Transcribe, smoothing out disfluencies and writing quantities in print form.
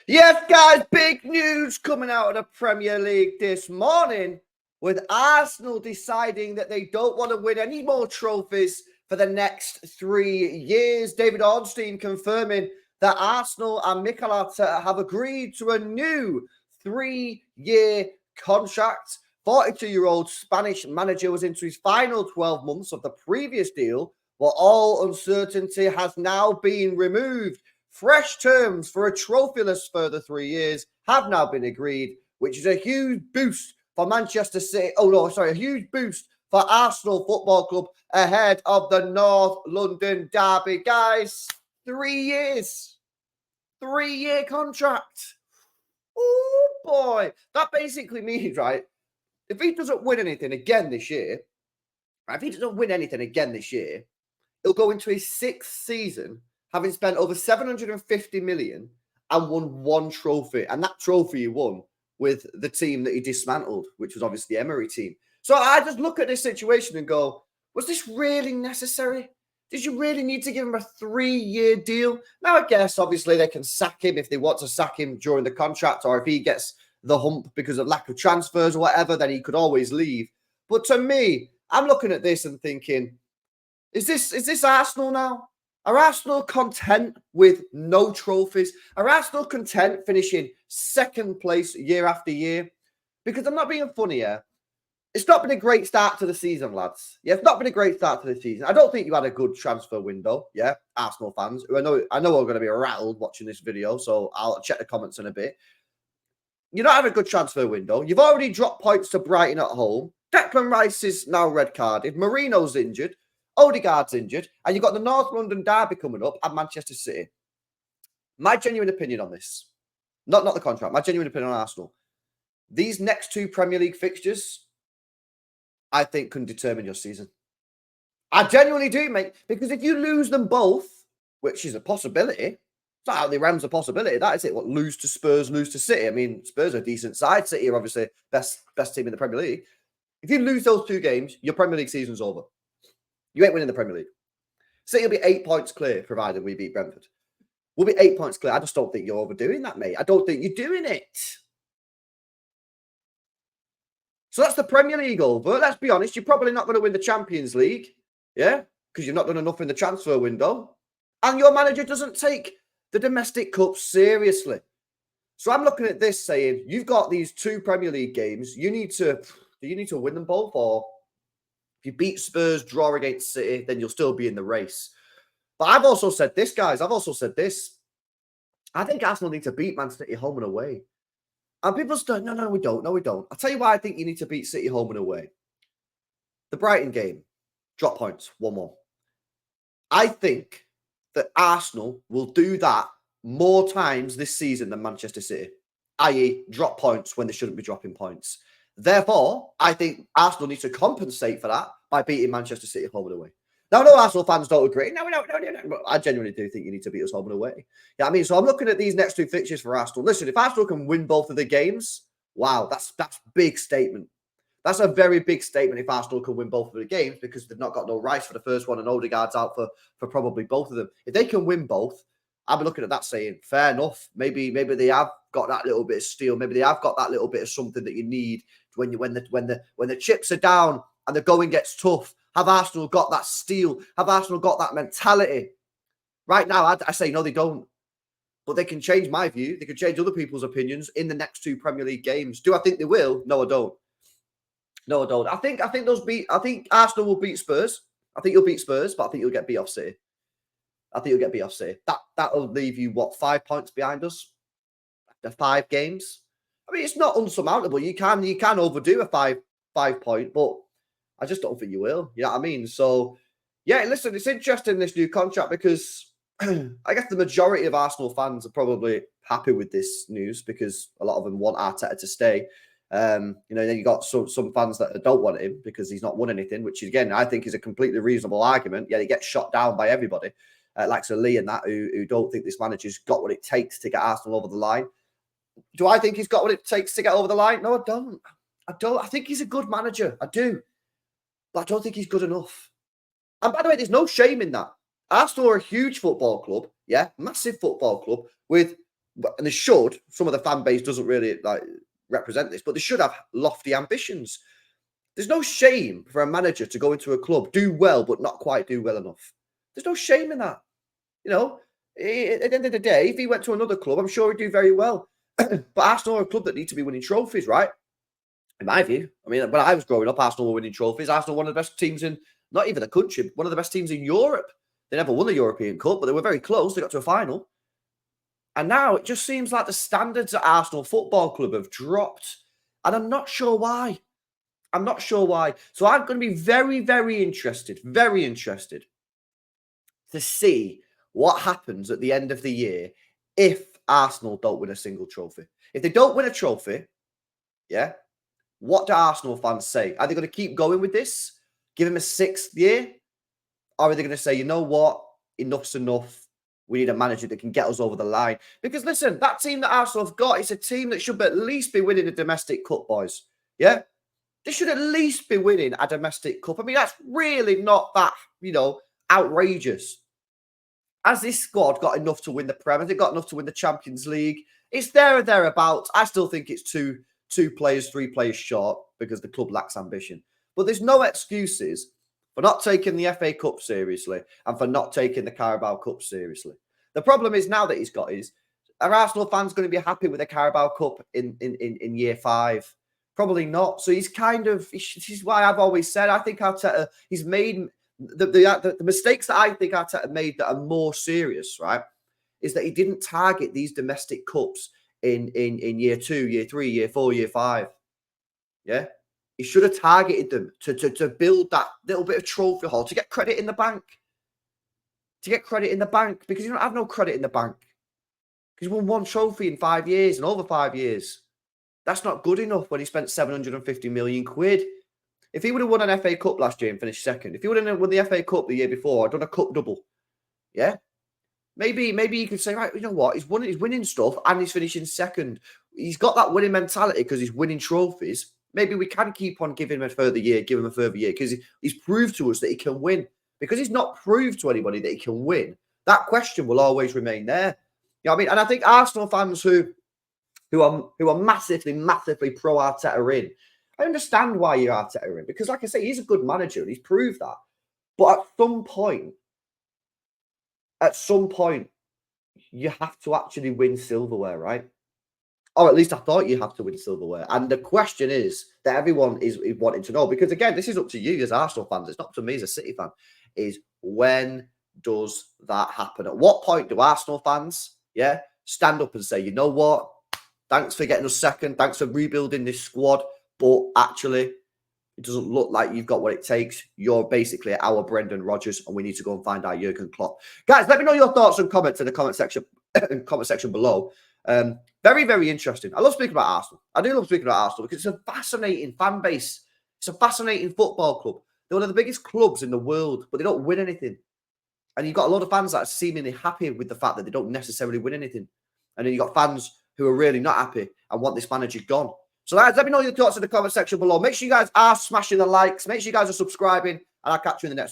Yes, guys, big news coming out of the Premier League this morning with Arsenal deciding that they don't want to win any more trophies for the next 3 years. David Ornstein confirming that Arsenal and Mikel Arteta have agreed to a new 3-year contract. 42-year-old Spanish manager was into his final 12 months of the previous deal, while all uncertainty has now been removed. Fresh terms for a trophyless further 3 years have now been agreed, which is a huge boost for Manchester City. A huge boost for Arsenal Football Club ahead of the North London derby. Guys, 3 years. 3-year contract. Oh, boy. That basically means, right, if he doesn't win anything again this year, he'll go into his 6th season having spent over 750 million and won one trophy. And that trophy he won with the team that he dismantled, which was obviously the Emery team. So I just look at this situation and go, was this really necessary? Did you really need to give him a 3-year deal? Now, I guess, obviously, they can sack him if they want to sack him during the contract, or if he gets the hump because of lack of transfers or whatever, then he could always leave. But to me, I'm looking at this and thinking, is this Arsenal now? Are Arsenal content with no trophies? Are Arsenal content finishing 2nd place year after year? Because I'm not being funny here. It's not been a great start to the season, lads. Yeah, it's not been a great start to the season. I don't think you had a good transfer window, yeah, Arsenal fans, who I know are going to be rattled watching this video, so I'll check the comments in a bit. You don't have a good transfer window. You've already dropped points to Brighton at home. Declan Rice is now red carded. Marino's injured. Odegaard's injured, and you've got the North London derby coming up at Manchester City. My genuine opinion on this, not the contract, my genuine opinion on Arsenal, these next 2 Premier League fixtures, I think, can determine your season. I genuinely do, mate, because if you lose them both, which is a possibility, it's not out of the realms of possibility, that is it. What, lose to Spurs, lose to City? I mean, Spurs are a decent side. City are obviously best team in the Premier League. If you lose those 2 games, your Premier League season's over. You ain't winning the Premier League. City will be 8 points clear, provided we beat Brentford. We'll be 8 points clear. I just don't think you're overdoing that, mate. I don't think you're doing it. So that's the Premier League over. Let's be honest, you're probably not going to win the Champions League, yeah? Because you've not done enough in the transfer window. And your manager doesn't take the domestic cup seriously. So I'm looking at this saying, you've got these 2 Premier League games. Do you need to win them both, or if you beat Spurs, draw against City, then you'll still be in the race. But I've also said this, guys. I think Arsenal need to beat Man City home and away. And people say, no, we don't. I'll tell you why I think you need to beat City home and away. The Brighton game, drop points, 1-1. I think that Arsenal will do that more times this season than Manchester City, i.e. drop points when they shouldn't be dropping points. Therefore, I think Arsenal needs to compensate for that by beating Manchester City home and away. Now, I know Arsenal fans don't agree. No. But I genuinely do think you need to beat us home and away. Yeah, I mean, so I'm looking at these next 2 fixtures for Arsenal. Listen, if Arsenal can win both of the games, wow, that's big statement. That's a very big statement if Arsenal can win both of the games, because they've not got no Rice for the first one and Odegaard's out for probably both of them. If they can win both, I'll be looking at that saying, fair enough. Maybe they have got that little bit of steel. Maybe they have got that little bit of something that you need when the chips are down and the going gets tough. Have Arsenal got that steel? Have Arsenal got that mentality? Right now, I say no, they don't. But they can change my view. They can change other people's opinions in the next 2 Premier League games. Do I think they will? No, I don't. I think Arsenal will beat Spurs. I think you'll beat Spurs, but I think you'll get beat off City. That'll leave you, 5 points behind us? The 5 games. I mean, it's not unsurmountable. You can overdo a 5 point, but I just don't think you will. You know what I mean? So, yeah, listen, it's interesting, this new contract, because I guess the majority of Arsenal fans are probably happy with this news, because a lot of them want Arteta to stay. Then you got some fans that don't want him because he's not won anything, which again I think is a completely reasonable argument. Yeah, he gets shot down by everybody, like Sir Lee and that, who don't think this manager's got what it takes to get Arsenal over the line. Do I think he's got what it takes to get over the line? No, I don't. I think he's a good manager. I do. but I don't think he's good enough. And by the way, there's no shame in that. Arsenal are a huge football club, yeah, massive football club with, and they should. Some of the fan base doesn't really represent this, but they should have lofty ambitions. There's no shame for a manager to go into a club, do well, but not quite do well enough. There's no shame in that. You know, at the end of the day, if he went to another club, I'm sure he'd do very well. But Arsenal are a club that need to be winning trophies, right? In my view. I mean, when I was growing up, Arsenal were winning trophies. Arsenal were one of the best teams in, not even the country, one of the best teams in Europe. They never won the European Cup, but they were very close. They got to a final. And now it just seems like the standards at Arsenal Football Club have dropped. And I'm not sure why. I'm not sure why. So I'm going to be very, very interested to see what happens at the end of the year if Arsenal don't win a single trophy. If they don't win a trophy, yeah, what do Arsenal fans say? Are they going to keep going with this? Give him a 6th year? Or are they going to say, you know what? Enough's enough. We need a manager that can get us over the line. Because listen, that team that Arsenal have got is a team that should at least be winning a domestic cup, boys. Yeah? They should at least be winning a domestic cup. I mean, that's really not that, outrageous. Has this squad got enough to win the Prem? Has it got enough to win the Champions League? It's there or thereabouts. I still think it's two players, 3 players short because the club lacks ambition. But there's no excuses for not taking the FA Cup seriously and for not taking the Carabao Cup seriously. The problem is now that he's got is, are Arsenal fans going to be happy with the Carabao Cup in year 5? Probably not. So he's this is why I've always said, I think Arteta, he's made the mistakes that I think Arteta made that are more serious, right, is that he didn't target these domestic cups in year 2, year 3, year 4, year 5. Yeah? He should have targeted them to build that little bit of trophy haul, to get credit in the bank. To get credit in the bank, because you don't have no credit in the bank. Because you won 1 trophy in 5 years and over 5 years. That's not good enough when he spent 750 million quid. If he would have won an FA Cup last year and finished 2nd, if he would have won the FA Cup the year before, done a cup double, yeah, maybe you could say, right, you know what, he's winning stuff and he's finishing 2nd. He's got that winning mentality because he's winning trophies. Maybe we can keep on giving him a further year, because he's proved to us that he can win. Because he's not proved to anybody that he can win, that question will always remain there. You know what I mean? And I think Arsenal fans who are massively, massively pro Arteta in, I understand why you're Arteta in, because like I say, he's a good manager and he's proved that. But at some point, you have to actually win silverware, right? Or at least I thought you have to win silverware. And the question is that everyone is wanting to know, because again, this is up to you as Arsenal fans. It's not up to me as a City fan. Is when does that happen? At what point do Arsenal fans, stand up and say, you know what? Thanks for getting us 2nd. Thanks for rebuilding this squad. But actually, it doesn't look like you've got what it takes. You're basically our Brendan Rodgers, and we need to go and find our Jurgen Klopp. Guys, let me know your thoughts and comments in the comment section below. Very, very interesting. I love speaking about Arsenal. I do love speaking about Arsenal because it's a fascinating fan base. It's a fascinating football club. They're one of the biggest clubs in the world, but they don't win anything. And you've got a lot of fans that are seemingly happy with the fact that they don't necessarily win anything. And then you've got fans who are really not happy and want this manager gone. So guys, let me know your thoughts in the comment section below. Make sure you guys are smashing the likes. Make sure you guys are subscribing. And I'll catch you in the next one.